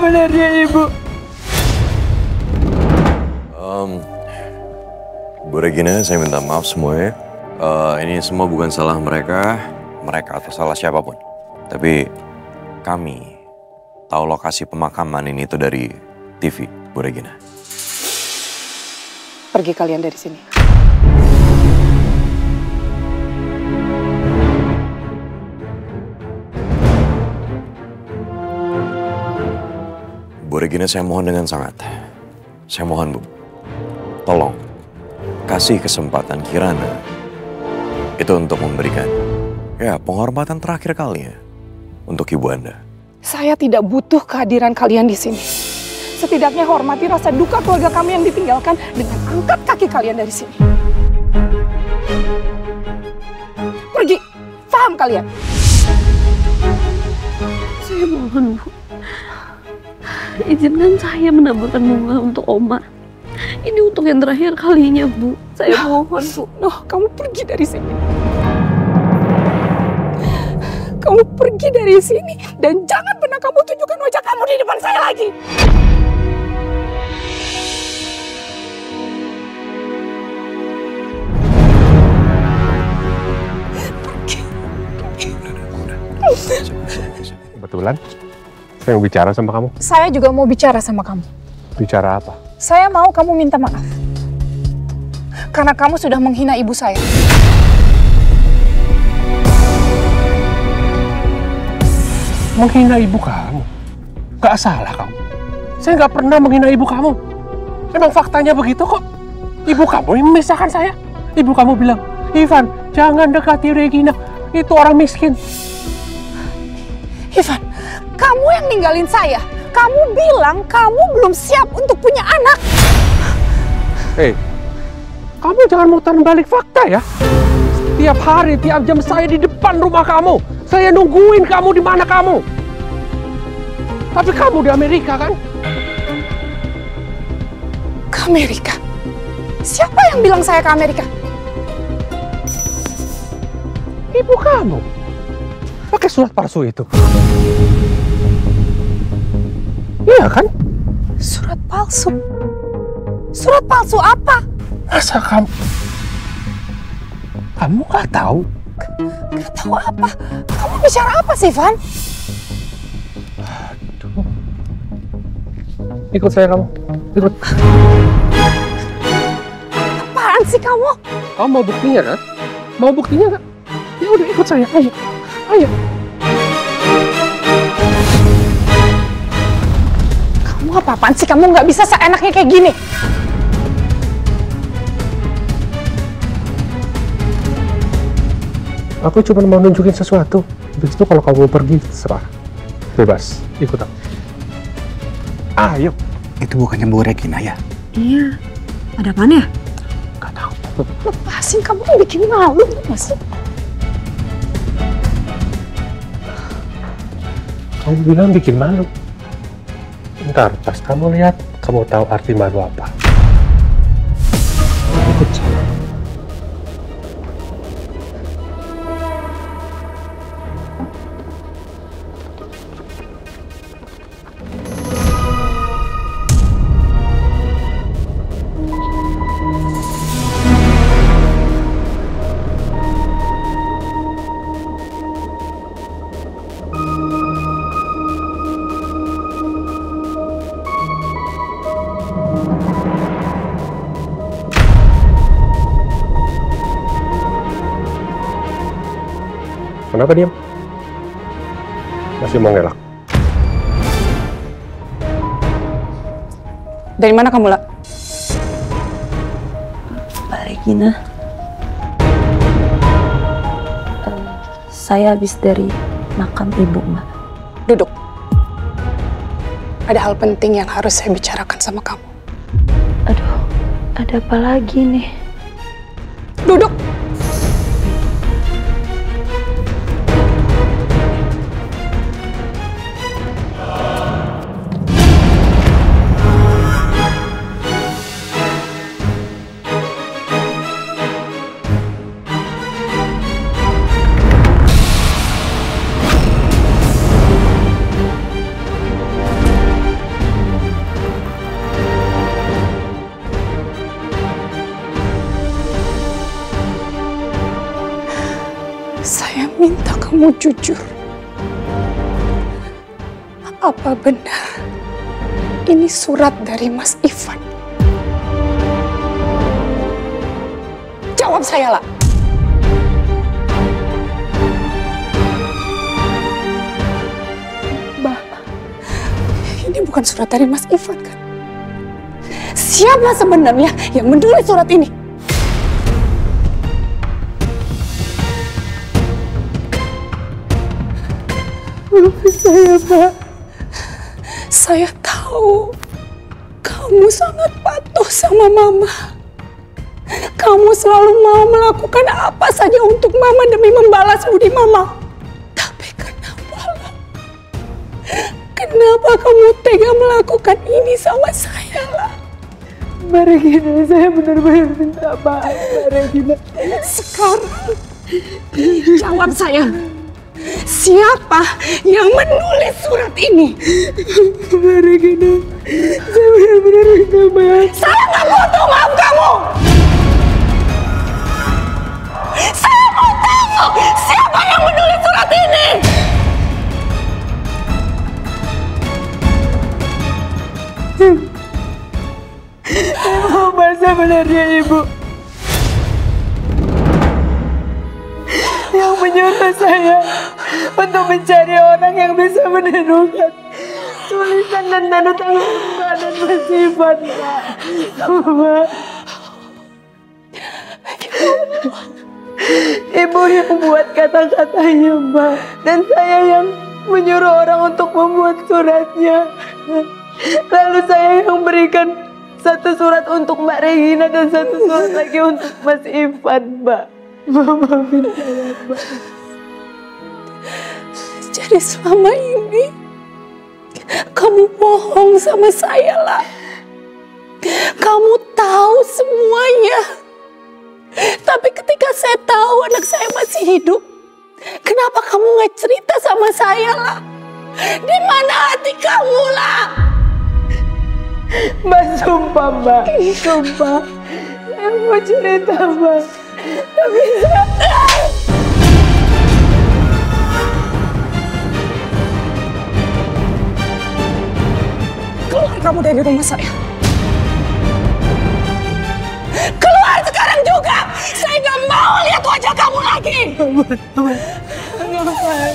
sebenarnya Ibu? Bu Regina, saya minta maaf semuanya. Ini semua bukan salah mereka atau salah siapapun. Tapi kami tahu lokasi pemakaman ini itu dari TV, Bu Regina. Pergi kalian dari sini. Bu Regina, saya mohon dengan sangat. Saya mohon, Bu. Tolong, kasih kesempatan Kirana itu untuk memberikan penghormatan terakhir kalinya untuk Ibu Anda. Saya tidak butuh kehadiran kalian di sini. Setidaknya hormati rasa duka keluarga kami yang ditinggalkan dengan angkat kaki kalian dari sini. Pergi, paham kalian? Saya mohon, Bu. Izinkan saya menaburkan bunga untuk Oma. Ini untuk yang terakhir kalinya, Bu. Saya mohon, Bu. Noh, kamu pergi dari sini. Kamu pergi dari sini dan jangan pernah kamu tunjukkan wajah kamu di depan saya lagi. Kebetulan, saya mau bicara sama kamu. Saya juga mau bicara sama kamu. Bicara apa? Saya mau kamu minta maaf. Karena kamu sudah menghina ibu saya. Menghina ibu kamu? Gak salah kamu. Saya gak pernah menghina ibu kamu. Emang faktanya begitu kok. Ibu kamu yang memisahkan saya. Ibu kamu bilang, Ivan, jangan dekati Regina. Itu orang miskin. Ivan, kamu yang ninggalin saya. Kamu bilang kamu belum siap untuk punya anak. Hei, kamu jangan mutar balik fakta ya. Tiap hari, tiap jam saya di depan rumah kamu. Saya nungguin kamu di mana kamu. Tapi kamu di Amerika kan? Ke Amerika? Siapa yang bilang saya ke Amerika? Ibu kamu. Pakai surat palsu itu. Iya kan? Surat palsu? Surat palsu apa? Masa kamu nggak tahu? Nggak tahu apa? Kamu bicara apa sih, Van? Aduh. Ikut saya kamu. Ikut. Apaan sih kamu? Kamu mau buktinya kan? Mau buktinya nggak? Ya udah ikut saya. Ayo. Ayo. Kamu apa-apaan sih? Kamu nggak bisa seenaknya kayak gini. Aku cuma mau nunjukin sesuatu. Habis itu kalau kamu pergi, serah. Bebas, ikut aku. Ayo. Itu bukannya Bu Regina ya? Iya. Ada apaan ya? Gak tahu. Lepasin, kamu bikin malu nggak sih? Kamu bilang bikin malu. Ntar pas kamu lihat, kamu tahu arti malu apa. Ikut saya. Kenapa diam? Masih mau ngelak? Dari mana kamu, Lak? Mbak Regina. Saya habis dari makam ibu, Mbak. Duduk. Ada hal penting yang harus saya bicarakan sama kamu. Aduh, ada apa lagi nih? Duduk! kamu jujur. Apa benar ini surat dari Mas Ivan? Jawab saya, lah. Mbak, ini bukan surat dari Mas Ivan, kan? Siapa sebenarnya yang menulis surat ini? Maafin saya, Pak. Saya tahu kamu sangat patuh sama Mama. Kamu selalu mau melakukan apa saja untuk Mama demi membalas budi Mama. Tapi kenapa? Kenapa kamu tega melakukan ini sama saya, lah? Mbak Regina, saya benar-benar minta maaf, Mbak Regina. Sekarang, jawab saya. Siapa yang menulis surat ini? Mbak Regina, saya benar-benar minta maaf. Saya nggak butuh maaf kamu. Saya mau tahu siapa yang menulis surat ini. Apa sebenarnya Ibu yang menyuruh saya untuk mencari orang yang bisa menirukan tulisan dan tanda tangan Mbak dan Mas Ivan, Mbak? Mbak, Ibu yang buat kata-katanya, Mbak, dan saya yang menyuruh orang untuk membuat suratnya. Lalu saya yang berikan satu surat untuk Mbak Regina dan satu surat lagi untuk Mas Ivan, Mbak. Maafin saya, Mbak. Jadi selama ini kamu bohong sama saya, lah. Kamu tahu semuanya. Tapi ketika saya tahu anak saya masih hidup, kenapa kamu nggak cerita sama saya, lah? Di mana hati kamu, lah? Mbak, sumpah, Mbak. Sumpah. Saya mau cerita, Mbak. Tapi saya... Keluar kamu dari rumah saya. Keluar sekarang juga. Saya nggak mau lihat wajah kamu lagi.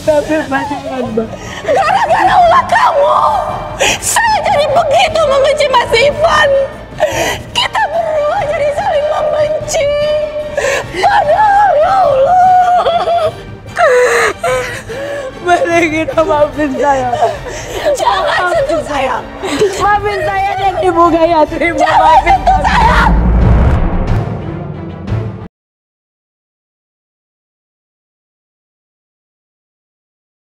Tapi Mbak, gara-gara ulah kamu, saya jadi begitu membenci Mas Ivan. Kita berdua jadi saling membenci. Padahal, ya Allah. Mbak Regina, maafin saya. Jangan sentuh saya. Maafin saya dan Ibu Gayatri. Jangan sentuh